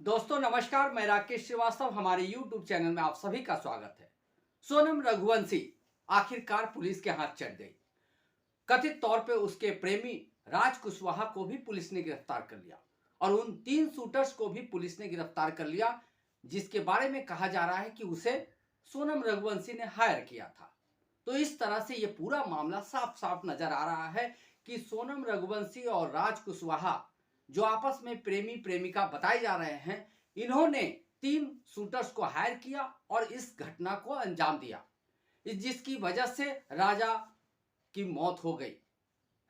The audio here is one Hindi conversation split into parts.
दोस्तों नमस्कार, मैं राकेश श्रीवास्तव। हमारे YouTube चैनल में आप सभी का स्वागत है। सोनम रघुवंशी आखिरकार पुलिस के हाथ चढ़ गई। कथित तौर पे उसके प्रेमी राज कुशवाहा को भी पुलिस ने गिरफ्तार कर लिया और उन 3 शूटर्स को भी पुलिस ने गिरफ्तार कर लिया, जिसके बारे में कहा जा रहा है कि उसे सोनम रघुवंशी ने हायर किया था। तो इस तरह से ये पूरा मामला साफ साफ नजर आ रहा है कि सोनम रघुवंशी और राज कुशवाहा जो आपस में प्रेमी प्रेमिका बताए जा रहे हैं, इन्होंने 3 शूटर्स को हायर किया और इस घटना को अंजाम दिया, जिसकी वजह से राजा की मौत हो गई।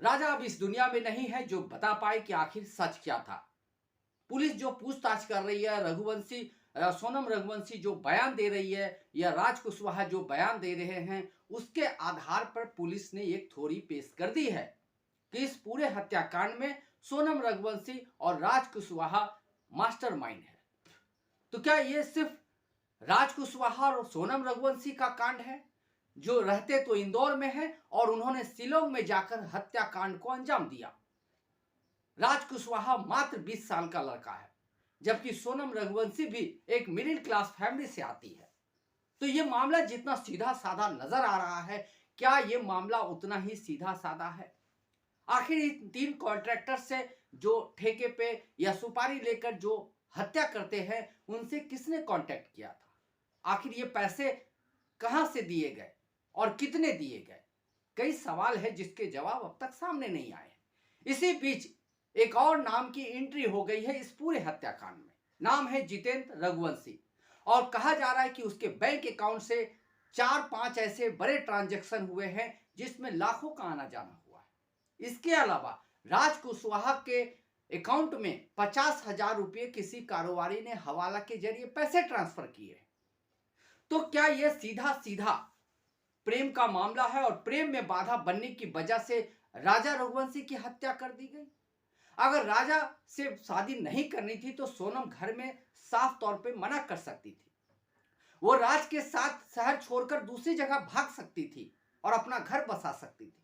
राजा अब इस दुनिया में नहीं है जो बता पाए कि आखिर सच क्या था। पुलिस जो पूछताछ कर रही है, सोनम रघुवंशी जो बयान दे रही है या राज कुशवाहा जो बयान दे रहे हैं, उसके आधार पर पुलिस ने एक थ्योरी पेश कर दी है कि इस पूरे हत्याकांड में सोनम रघुवंशी और राज कुशवाहा मास्टरमाइंड है। तो क्या ये सिर्फ राज कुशवाहा और सोनम रघुवंशी का कांड है, जो रहते तो इंदौर में है और उन्होंने शिलोंग में जाकर हत्याकांड को अंजाम दिया। राज कुशवाहा मात्र 20 साल का लड़का है, जबकि सोनम रघुवंशी भी एक मिडिल क्लास फैमिली से आती है। तो ये मामला जितना सीधा साधा नजर आ रहा है, क्या ये मामला उतना ही सीधा साधा है? आखिर इन 3 कॉन्ट्रैक्टर से जो ठेके पे या सुपारी लेकर जो हत्या करते हैं, उनसे किसने कांटेक्ट किया था? आखिर ये पैसे कहां से दिए गए और कितने दिए गए? कई सवाल है जिसके जवाब अब तक सामने नहीं आए। इसी बीच एक और नाम की एंट्री हो गई है इस पूरे हत्याकांड में। नाम है जितेंद्र रघुवंशी और कहा जा रहा है कि उसके बैंक अकाउंट से 4-5 ऐसे बड़े ट्रांजैक्शन हुए हैं जिसमें लाखों का आना जाना हुआ है। इसके अलावा राज कुशवाहा के अकाउंट में 50,000 रुपये किसी कारोबारी ने हवाला के जरिए पैसे ट्रांसफर किए। तो क्या यह सीधा सीधा प्रेम का मामला है और प्रेम में बाधा बनने की वजह से राजा रघुवंशी की हत्या कर दी गई? अगर राजा से शादी नहीं करनी थी तो सोनम घर में साफ तौर पे मना कर सकती थी। वो राज के साथ शहर छोड़कर दूसरी जगह भाग सकती थी और अपना घर बसा सकती थी।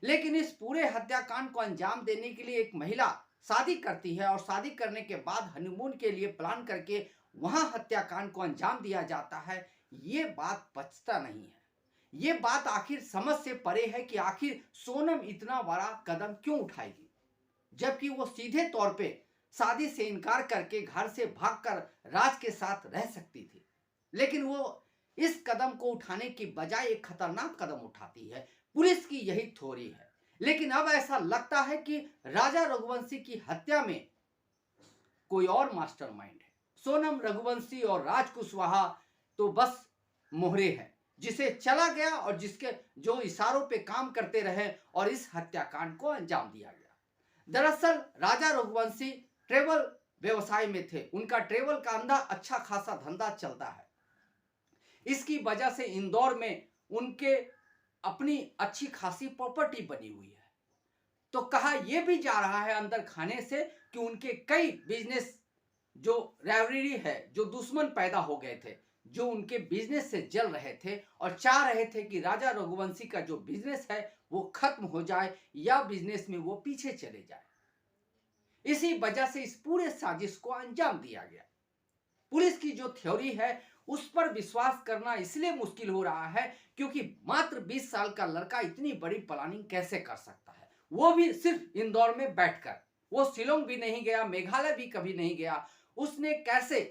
लेकिन इस पूरे हत्याकांड को अंजाम देने के लिए एक महिला शादी करती है और शादी करने के बाद हनीमून के लिए प्लान करके वहां हत्याकांड को अंजाम दिया जाता है। ये बात पचता नहीं है। ये बात आखिर समझ से परे है कि आखिर सोनम इतना बड़ा कदम क्यों उठाएगी, जबकि वो सीधे तौर पे शादी से इनकार करके घर से भागकर राज के साथ रह सकती थी। लेकिन वो इस कदम को उठाने की बजाय एक खतरनाक कदम उठाती है। पुलिस की यही थ्योरी है। लेकिन अब ऐसा लगता है कि राजा रघुवंशी की हत्या में कोई और मास्टरमाइंड है। सोनम रघुवंशी और राज कुशवाहा तो बस मोहरे हैं, जिसे चला गया और जिसके जो इशारों पे काम करते रहे और इस हत्याकांड को अंजाम दिया गया। दरअसल राजा रघुवंशी ट्रेवल व्यवसाय में थे। उनका ट्रेवल का अच्छा खासा धंधा चलता है। इसकी वजह से इंदौर में उनके अपनी अच्छी खासी प्रॉपर्टी बनी हुई है। तो कहा यह भी जा रहा है अंदर खाने से कि उनके कई बिजनेस जो राइवलरी है, जो दुश्मन पैदा हो गए थे, जो उनके बिजनेस से जल रहे थे और चाह रहे थे कि राजा रघुवंशी का जो बिजनेस है वो खत्म हो जाए या बिजनेस में वो पीछे चले जाए। इसी वजह से इस पूरे साजिश को अंजाम दिया गया। पुलिस की जो थ्योरी है उस पर विश्वास करना इसलिए मुश्किल हो रहा है क्योंकि मात्र 20 साल का लड़का इतनी बड़ी प्लानिंग कैसे कर सकता है, वो भी सिर्फ इंदौर में बैठकर। वो शिलोंग भी नहीं गया, मेघालय भी कभी नहीं गया। उसने कैसे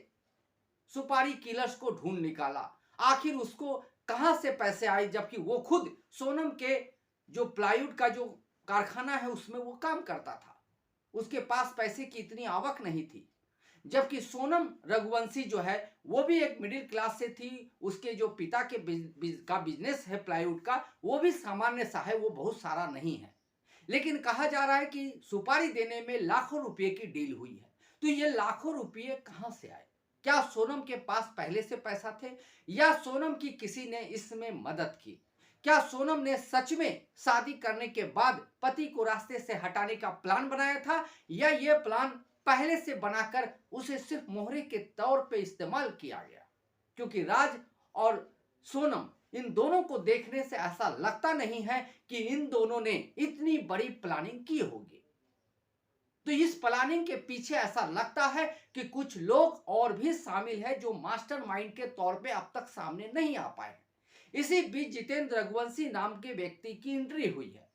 सुपारी किलर्स को ढूंढ निकाला, आखिर उसको कहां से पैसे आए, जबकि वो खुद सोनम के जो प्लाईवुड का जो कारखाना है उसमें वो काम करता था। उसके पास पैसे की इतनी आवक नहीं थी। जबकि सोनम रघुवंशी जो है वो भी एक मिडिल क्लास से थी। उसके जो पिता के का बिजनेस है प्लाईवुड का, वो भी सामान्य सा है, वो बहुत सारा नहीं है। लेकिन कहा जा रहा है कि सुपारी देने में लाखों रुपए की डील हुई है। तो ये लाखों रुपए कहां से आए? क्या सोनम के पास पहले से पैसा थे या सोनम की किसी ने इसमें मदद की? क्या सोनम ने सच में शादी करने के बाद पति को रास्ते से हटाने का प्लान बनाया था या यह प्लान पहले से बनाकर उसे सिर्फ मोहरे के तौर पे इस्तेमाल किया गया? क्योंकि राज और सोनम इन दोनों को देखने से ऐसा लगता नहीं है कि इन दोनों ने इतनी बड़ी प्लानिंग की होगी। तो इस प्लानिंग के पीछे ऐसा लगता है कि कुछ लोग और भी शामिल है जो मास्टरमाइंड के तौर पे अब तक सामने नहीं आ पाए। इसी बीच जितेंद्र रघुवंशी नाम के व्यक्ति की एंट्री हुई है।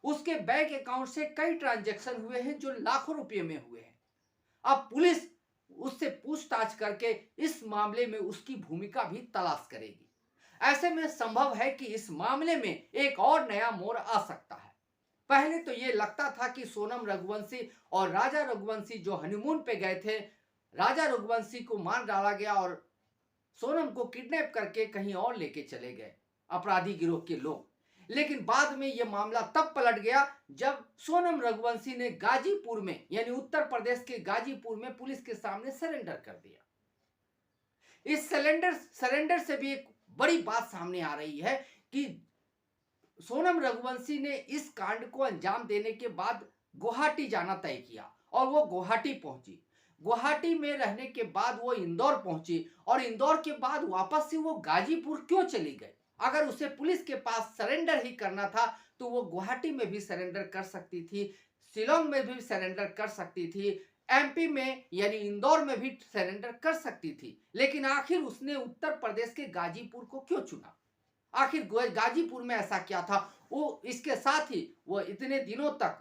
उसके बैंक अकाउंट से कई ट्रांजैक्शन हुए हैं जो लाखों रुपए में हुए हैं। अब पुलिस उससे पूछताछ करके इस मामले में उसकी भूमिका भी तलाश करेगी। ऐसे में संभव है कि इस मामले में एक और नया मोड़ आ सकता है। पहले तो यह लगता था कि सोनम रघुवंशी और राजा रघुवंशी जो हनीमून पे गए थे, राजा रघुवंशी को मार डाला गया और सोनम को किडनैप करके कहीं और लेके चले गए अपराधी गिरोह के लोग। लेकिन बाद में यह मामला तब पलट गया जब सोनम रघुवंशी ने गाजीपुर में यानी उत्तर प्रदेश के गाजीपुर में पुलिस के सामने सरेंडर कर दिया। इस सरेंडर से भी एक बड़ी बात सामने आ रही है कि सोनम रघुवंशी ने इस कांड को अंजाम देने के बाद गुवाहाटी जाना तय किया और वो गुवाहाटी पहुंची। गुवाहाटी में रहने के बाद वो इंदौर पहुंची और इंदौर के बाद वापस से वो गाजीपुर क्यों चली गई? अगर उसे पुलिस के पास सरेंडर ही करना था तो वो गुवाहाटी में भी सरेंडर कर सकती थी, शिलोंग में भी सरेंडर कर सकती थी, एमपी में यानी इंदौर में भी सरेंडर कर सकती थी। लेकिन आखिर उसने उत्तर प्रदेश के गाजीपुर को क्यों चुना? आखिर गाजीपुर में ऐसा क्या था? वो इसके साथ ही वो इतने दिनों तक,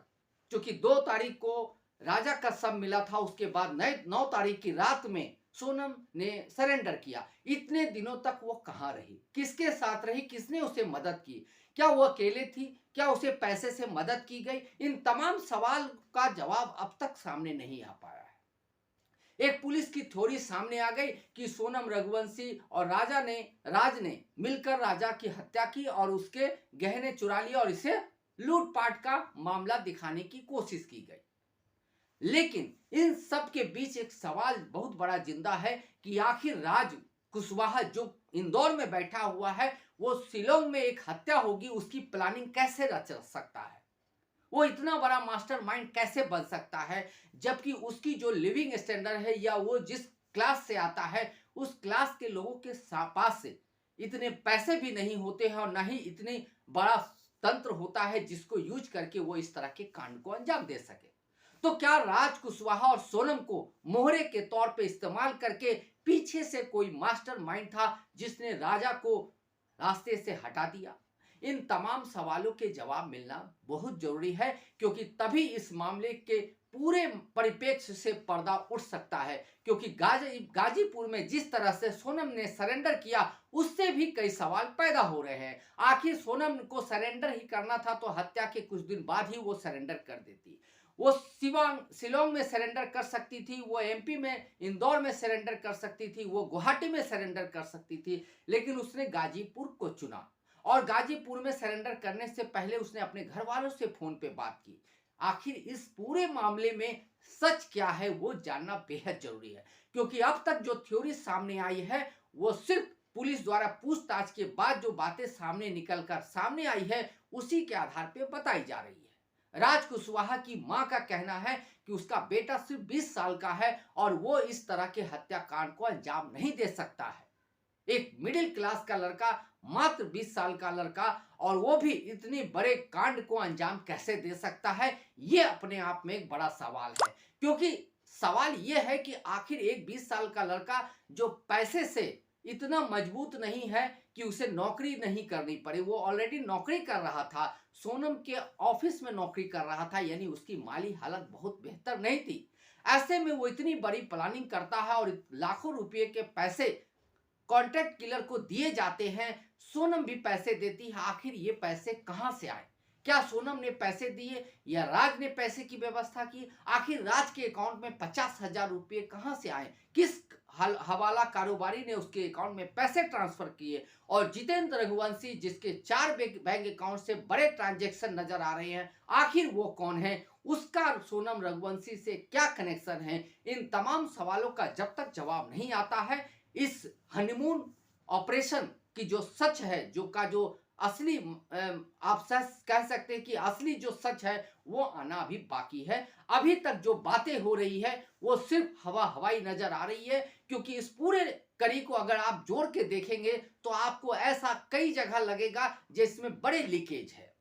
चूंकि 2 तारीख को राजा का शव मिला था, उसके बाद 9 तारीख की रात में सोनम ने सरेंडर किया। इतने दिनों तक वो कहां रही, किसके साथ रही, किसने उसे मदद की? क्या वो अकेले थी? क्या उसे पैसे से मदद की गई? इन तमाम सवाल का जवाब अब तक सामने नहीं आ पाया है। एक पुलिस की थ्योरी सामने आ गई कि सोनम रघुवंशी और राज ने मिलकर राजा की हत्या की और उसके गहने चुरा लिए और इसे लूटपाट का मामला दिखाने की कोशिश की गई। लेकिन इन सब के बीच एक सवाल बहुत बड़ा जिंदा है कि आखिर राज कुशवाहा जो इंदौर में बैठा हुआ है, वो शिलोंग में एक हत्या होगी उसकी प्लानिंग कैसे रच सकता है? वो इतना बड़ा मास्टरमाइंड कैसे बन सकता है जबकि उसकी जो लिविंग स्टैंडर्ड है या वो जिस क्लास से आता है उस क्लास के लोगों के पास से इतने पैसे भी नहीं होते हैं और ना ही इतनी बड़ा तंत्र होता है जिसको यूज करके वो इस तरह के कांड को अंजाम दे सके। तो क्या राज कुशवाहा और सोनम को मोहरे के तौर पे इस्तेमाल करके पीछे से कोई मास्टरमाइंड था जिसने राजा को रास्ते से हटा दिया? इन तमाम सवालों के जवाब मिलना बहुत जरूरी है क्योंकि तभी इस मामले के पूरे परिप्रेक्ष्य से पर्दा उठ सकता है। क्योंकि गाजीपुर में जिस तरह से सोनम ने सरेंडर किया उससे भी कई सवाल पैदा हो रहे हैं। आखिर सोनम को सरेंडर ही करना था तो हत्या के कुछ दिन बाद ही वो सरेंडर कर देती। वो शिलोंग में सरेंडर कर सकती थी, वो एमपी में इंदौर में सरेंडर कर सकती थी, वो गुवाहाटी में सरेंडर कर सकती थी, लेकिन उसने गाजीपुर को चुना। और गाजीपुर में सरेंडर करने से पहले उसने अपने घर वालों से फोन पे बात की। आखिर इस पूरे मामले में सच क्या है वो जानना बेहद जरूरी है क्योंकि अब तक जो थ्योरी सामने आई है वो सिर्फ पुलिस द्वारा पूछताछ के बाद जो बातें सामने निकलकर सामने आई है उसी के आधार पर बताई जा रही है। राज कुशवाहा की मां का कहना है कि उसका बेटा सिर्फ 20 साल का है और वो इस तरह के हत्याकांड को अंजाम नहीं दे सकता है। एक मिडिल क्लास का लड़का, मात्र 20 साल का लड़का, और वो भी इतने बड़े कांड को अंजाम कैसे दे सकता है? ये अपने आप में एक बड़ा सवाल है क्योंकि सवाल ये है कि आखिर एक 20 साल का लड़का जो पैसे से इतना मजबूत नहीं है कि उसे नौकरी नहीं करनी पड़े, वो ऑलरेडी नौकरी कर रहा था, सोनम के ऑफिस में नौकरी कर रहा था, यानी उसकी माली हालत बहुत बेहतर नहीं थी। ऐसे में वो इतनी बड़ी प्लानिंग करता है और लाखों रुपए के पैसे कॉन्ट्रैक्ट किलर को दिए जाते हैं, सोनम भी पैसे देती है। आखिर ये पैसे कहां से आए? क्या सोनम ने पैसे दिए या राज ने पैसे की व्यवस्था की? आखिर राज के अकाउंट में 50,000 रुपये कहां से आए? किस हवाला कारोबारी ने उसके अकाउंट में पैसे ट्रांसफर किए? और जितेंद्र रघुवंशी जिसके 4 बैंक अकाउंट से बड़े ट्रांजैक्शन नजर आ रहे हैं, आखिर वो कौन है? उसका सोनम रघुवंशी से क्या कनेक्शन है? इन तमाम सवालों का जब तक जवाब नहीं आता है, इस हनीमून ऑपरेशन की जो सच है, जो असली आप कह सकते हैं कि असली जो सच है वो आना अभी बाकी है। अभी तक जो बातें हो रही है वो सिर्फ हवाई नजर आ रही है क्योंकि इस पूरे कड़ी को अगर आप जोड़ के देखेंगे तो आपको ऐसा कई जगह लगेगा जिसमें बड़े लीकेज है।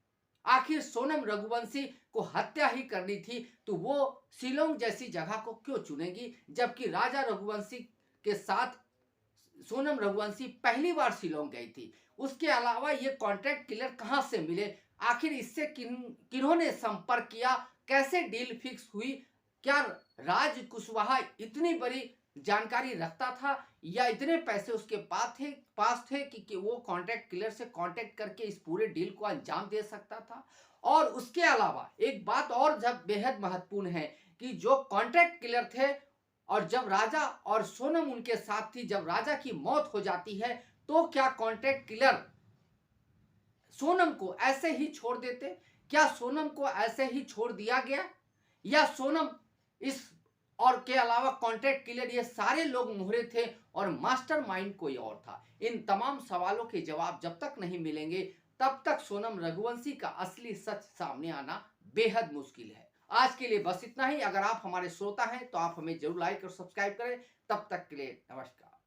आखिर सोनम रघुवंशी को हत्या ही करनी थी तो वो शिलोंग जैसी जगह को क्यों चुनेगी, जबकि राजा रघुवंशी के साथ सोनम रघुवंशी पहली बार शिलोंग गई थी। उसके अलावा ये कॉन्ट्रैक्ट किलर कहां से मिले, आखिर इससे किन्होंने संपर्क किया, कैसे डील फिक्स हुई, क्या राज कुशवाहा इतनी बड़ी जानकारी रखता था या इतने पैसे उसके पास थे कि वो कॉन्ट्रैक्ट किलर से कांटेक्ट करके इस पूरे डील को अंजाम दे सकता था। और उसके अलावा एक बात और जब बेहद महत्वपूर्ण है कि जो कॉन्ट्रैक्ट किलर थे और जब राजा और सोनम उनके साथ थी, जब राजा की मौत हो जाती है तो क्या कॉन्ट्रैक्ट किलर सोनम को ऐसे ही छोड़ देते? क्या सोनम को ऐसे ही छोड़ दिया गया या सोनम इस और के अलावा कॉन्ट्रैक्ट किलर ये सारे लोग मोहरे थे और मास्टरमाइंड कोई और था? इन तमाम सवालों के जवाब जब तक नहीं मिलेंगे तब तक सोनम रघुवंशी का असली सच सामने आना बेहद मुश्किल है। आज के लिए बस इतना ही। अगर आप हमारे श्रोता हैं तो आप हमें जरूर लाइक और सब्सक्राइब करें। तब तक के लिए नमस्कार।